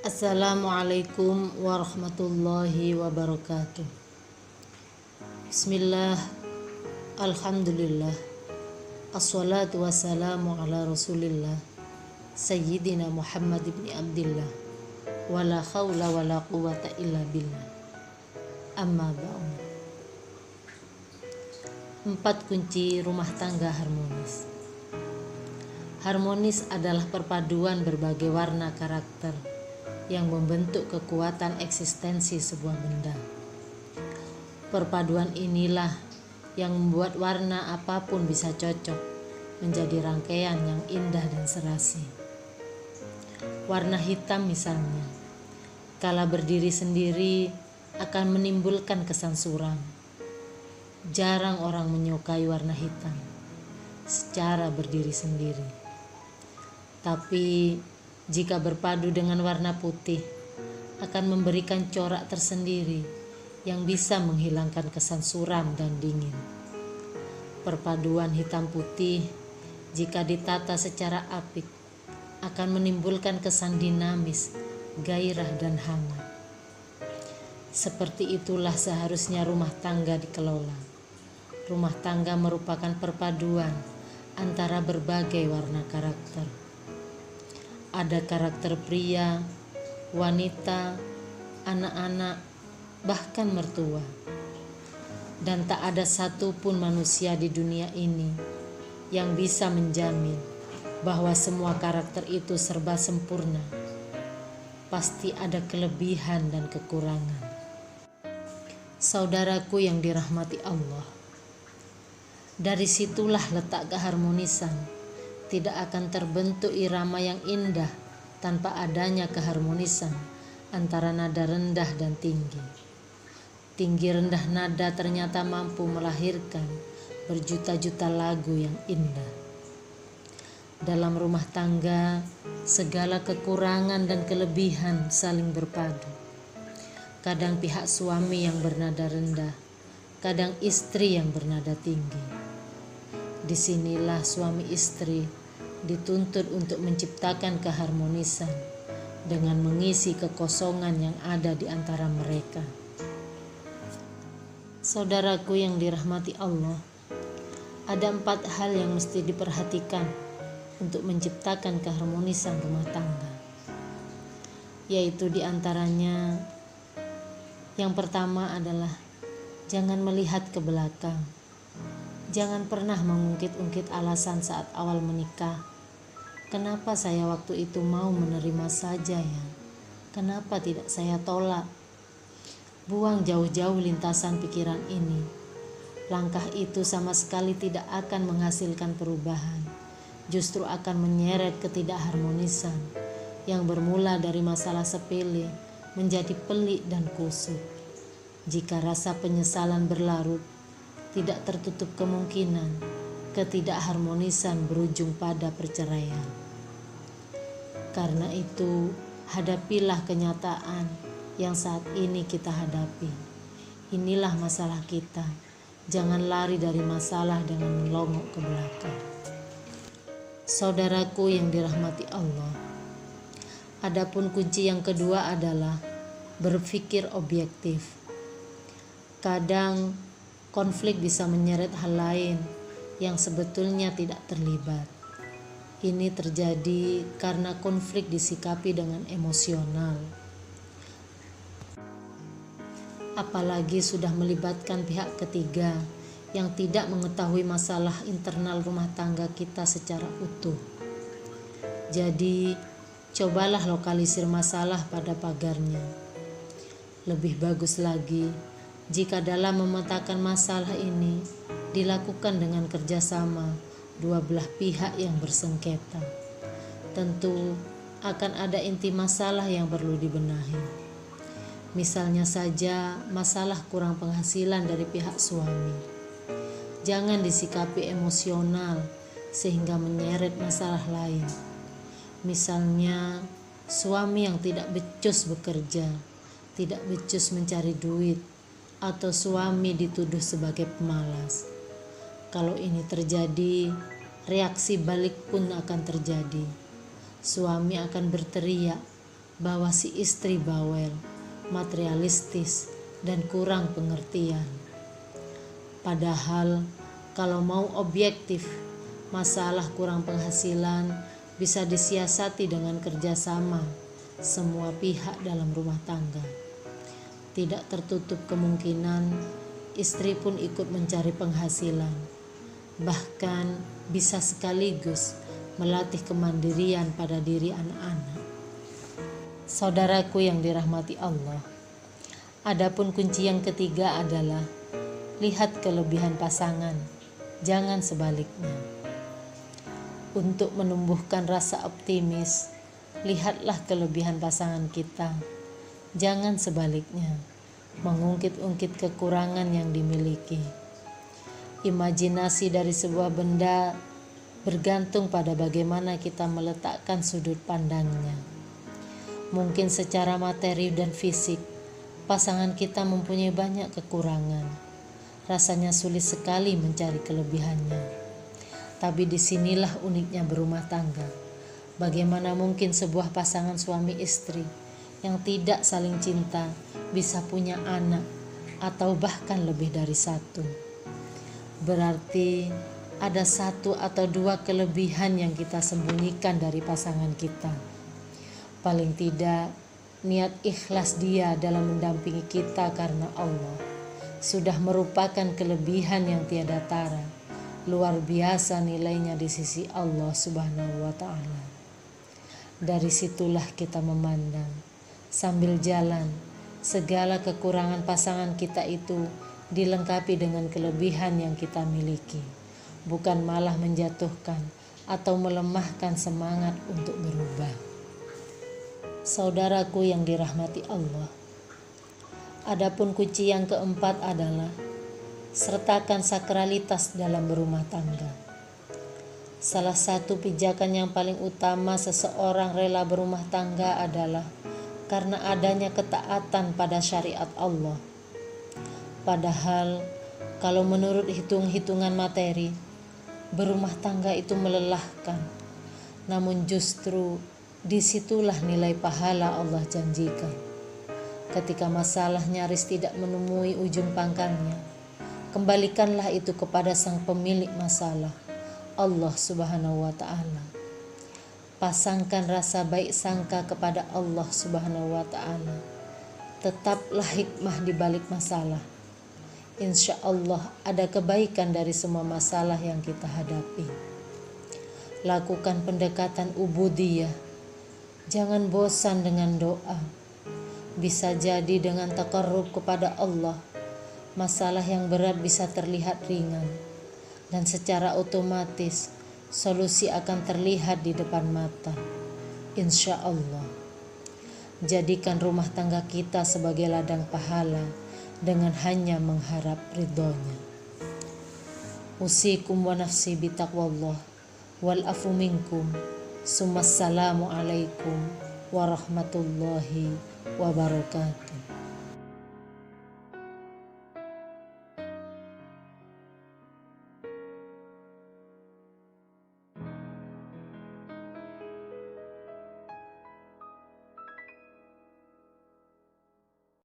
Assalamualaikum warahmatullahi wabarakatuh. Bismillah, alhamdulillah, assalatu wassalamu ala rasulillah Sayyidina Muhammad ibn Abdillah, wala khawla wala quwata illa billah, amma ba'du. 4 kunci rumah tangga harmonis. Harmonis adalah perpaduan berbagai warna karakter yang membentuk kekuatan eksistensi sebuah benda. Perpaduan inilah yang membuat warna apapun bisa cocok menjadi rangkaian yang indah dan serasi. Warna hitam misalnya, kala berdiri sendiri akan menimbulkan kesan suram. Jarang orang menyukai warna hitam secara berdiri sendiri. Tapi jika berpadu dengan warna putih, akan memberikan corak tersendiri yang bisa menghilangkan kesan suram dan dingin. Perpaduan hitam putih, jika ditata secara apik, akan menimbulkan kesan dinamis, gairah dan hangat. Seperti itulah seharusnya rumah tangga dikelola. Rumah tangga merupakan perpaduan antara berbagai warna karakter. Ada karakter pria, wanita, anak-anak, bahkan mertua. Dan tak ada satupun manusia di dunia ini yang bisa menjamin bahwa semua karakter itu serba sempurna. Pasti ada kelebihan dan kekurangan. Saudaraku yang dirahmati Allah, dari situlah letak keharmonisan. Tidak akan terbentuk irama yang indah tanpa adanya keharmonisan antara nada rendah dan tinggi. Tinggi rendah nada ternyata mampu melahirkan berjuta-juta lagu yang indah. Dalam rumah tangga, segala kekurangan dan kelebihan saling berpadu. Kadang pihak suami yang bernada rendah, kadang istri yang bernada tinggi. Disinilah suami istri dituntut untuk menciptakan keharmonisan dengan mengisi kekosongan yang ada di antara mereka. Saudaraku yang dirahmati Allah, ada 4 hal yang mesti diperhatikan untuk menciptakan keharmonisan rumah tangga. Yaitu diantaranya, yang pertama adalah jangan melihat ke belakang. Jangan pernah mengungkit-ungkit alasan saat awal menikah. Kenapa saya waktu itu mau menerima saja ya? Kenapa tidak saya tolak? Buang jauh-jauh lintasan pikiran ini. Langkah itu sama sekali tidak akan menghasilkan perubahan. Justru akan menyeret ketidakharmonisan yang bermula dari masalah sepele menjadi pelik dan kusut. Jika rasa penyesalan berlarut, tidak tertutup kemungkinan ketidakharmonisan berujung pada perceraian. Karena itu, hadapilah kenyataan yang saat ini kita hadapi. Inilah masalah kita. Jangan lari dari masalah dengan melongok ke belakang. Saudaraku yang dirahmati Allah, adapun kunci yang kedua adalah berpikir objektif. Kadang konflik bisa menyeret hal lain yang sebetulnya tidak terlibat. Ini terjadi karena konflik disikapi dengan emosional. Apalagi sudah melibatkan pihak ketiga yang tidak mengetahui masalah internal rumah tangga kita secara utuh. Jadi, cobalah lokalisir masalah pada pagarnya. Lebih bagus lagi jika dalam memetakan masalah ini dilakukan dengan kerjasama dua belah pihak yang bersengketa. Tentu akan ada inti masalah yang perlu dibenahi. Misalnya saja masalah kurang penghasilan dari pihak suami. Jangan disikapi emosional sehingga menyeret masalah lain. Misalnya suami yang tidak becus bekerja, tidak becus mencari duit, atau suami dituduh sebagai pemalas. Kalau ini terjadi, reaksi balik pun akan terjadi. Suami akan berteriak, bahwa si istri bawel, materialistis, dan kurang pengertian. Padahal kalau mau objektif, masalah kurang penghasilan bisa disiasati dengan kerjasama semua pihak dalam rumah tangga. Tidak tertutup kemungkinan istri pun ikut mencari penghasilan, bahkan bisa sekaligus melatih kemandirian pada diri anak-anak. Saudaraku yang dirahmati Allah, adapun kunci yang ketiga adalah lihat kelebihan pasangan, jangan sebaliknya. Untuk menumbuhkan rasa optimis, lihatlah kelebihan pasangan kita, jangan sebaliknya, mengungkit-ungkit kekurangan yang dimiliki. Imajinasi dari sebuah benda bergantung pada bagaimana kita meletakkan sudut pandangnya. Mungkin secara materi dan fisik, pasangan kita mempunyai banyak kekurangan. Rasanya sulit sekali mencari kelebihannya. Tapi disinilah uniknya berumah tangga. Bagaimana mungkin sebuah pasangan suami istri yang tidak saling cinta bisa punya anak atau bahkan lebih dari satu? Berarti ada satu atau dua kelebihan yang kita sembunyikan dari pasangan kita. Paling tidak, niat ikhlas dia dalam mendampingi kita karena Allah sudah merupakan kelebihan yang tiada tara, luar biasa nilainya di sisi Allah Subhanahu wa Ta'ala. Dari situlah kita memandang sambil jalan segala kekurangan pasangan kita itu dilengkapi dengan kelebihan yang kita miliki, bukan malah menjatuhkan atau melemahkan semangat untuk berubah. Saudaraku yang dirahmati Allah, adapun kunci yang keempat adalah sertakan sakralitas dalam berumah tangga. Salah satu pijakan yang paling utama seseorang rela berumah tangga adalah karena adanya ketaatan pada syariat Allah. Padahal kalau menurut hitung-hitungan materi, berumah tangga itu melelahkan. Namun justru disitulah nilai pahala Allah janjikan. Ketika masalah nyaris tidak menemui ujung pangkalnya, kembalikanlah itu kepada sang pemilik masalah, Allah Subhanahu wa Ta'ala. Pasangkan rasa baik sangka kepada Allah Subhanahu wa Ta'ala. Tetaplah hikmah di balik masalah. Insya Allah ada kebaikan dari semua masalah yang kita hadapi. Lakukan pendekatan ubudiyah. Jangan bosan dengan doa. Bisa jadi dengan taqarrub kepada Allah, masalah yang berat bisa terlihat ringan, dan secara otomatis solusi akan terlihat di depan mata. Insya Allah. Jadikan rumah tangga kita sebagai ladang pahala dengan hanya mengharap ridhonya. Usikum wa nafsi bitaqwallah wal afu minkum. Assalamualaikum warahmatullahi wabarakatuh.